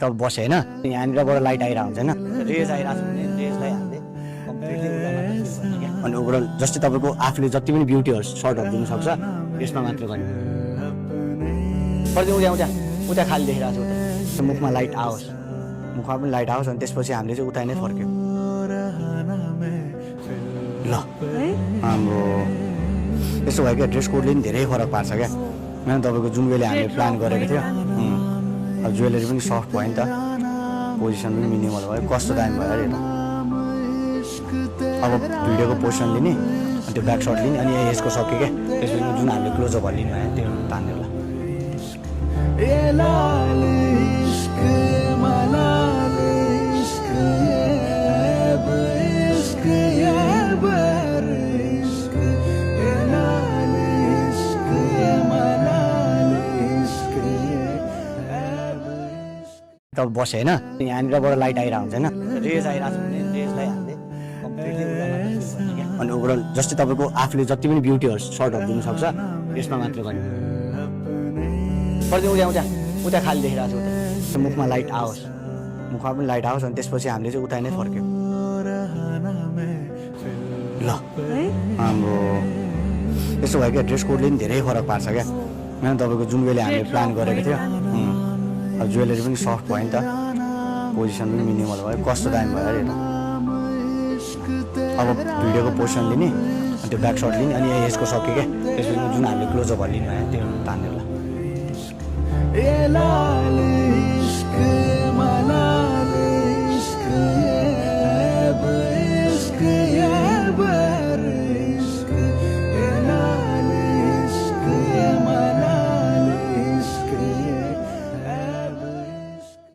तब बस्यो होइन यहाँनिरबाट लाइट आइरहेको हुन्छ होइन रेज आइरहेको छ भने रेजलाई हामीले कम्प्लिटली अनि ओभरअल जस्तै तपाईँको आफूले जति पनि ब्युटीहरू सर्टहरू दिनु सक्छ यसमा मात्र गर्ने उता खाली देखिरहेको छ उता मुखमा लाइट आओस् मुखमा पनि लाइट आओस् अनि त्यसपछि हामीले चाहिँ उता नै फर्क्यौँ ल हाम्रो त्यसो भयो क्या ड्रेस कोडले पनि धेरै फरक पार्छ क्या होइन तपाईँको जुन वेले हामीले प्लान गरेको थियो अब ज्वेलरी पनि सफ्ट भयो नि त पोजिसन पनि मिनिमल भयो कस्तो दामी भयो अरे अब भिडियोको पोजिसन लिने अनि त्यो ब्याक सर्ट लिने अनि यसको सक्यो क्या त्यसपछि जुन हामीले क्लोजअपहरू लिनु भयो त्यो तान्ने होला तब बस्यो होइन यहाँनिरबाट लाइट आइरहेको हुन्छ होइन रेज आइरहेको छ भने रेजलाई हामीले कम्प्लिटली अनि ओभरअल जस्तै तपाईँको आफूले जति पनि ब्युटीहरू सर्टहरू दिनु सक्छ यसमा मात्र गर्ने उता खाली देखिरहेको छ उता मुखमा लाइट आओस् मुखमा पनि लाइट आओस् अनि त्यसपछि हामीले चाहिँ उता नै फर्क्यौँ ल हाम्रो त्यसो भयो क्या ड्रेस कोडले पनि धेरै फरक पार्छ क्या होइन तपाईँको जुन वेले हामीले प्लान गरेको थियो अब ज्वेलरी पनि सफ्ट भयो नि त पोजिसन पनि मिनिमल भयो कस्तो दामी भयो अरे अब भिडियोको पोजिसन लिने अनि त्यो ब्याक सर्ट लिने अनि यसको सक्यो क्या त्यसपछि जुन हामीले क्लोजअपहरू लिनु भयो त्यो तान्ने होला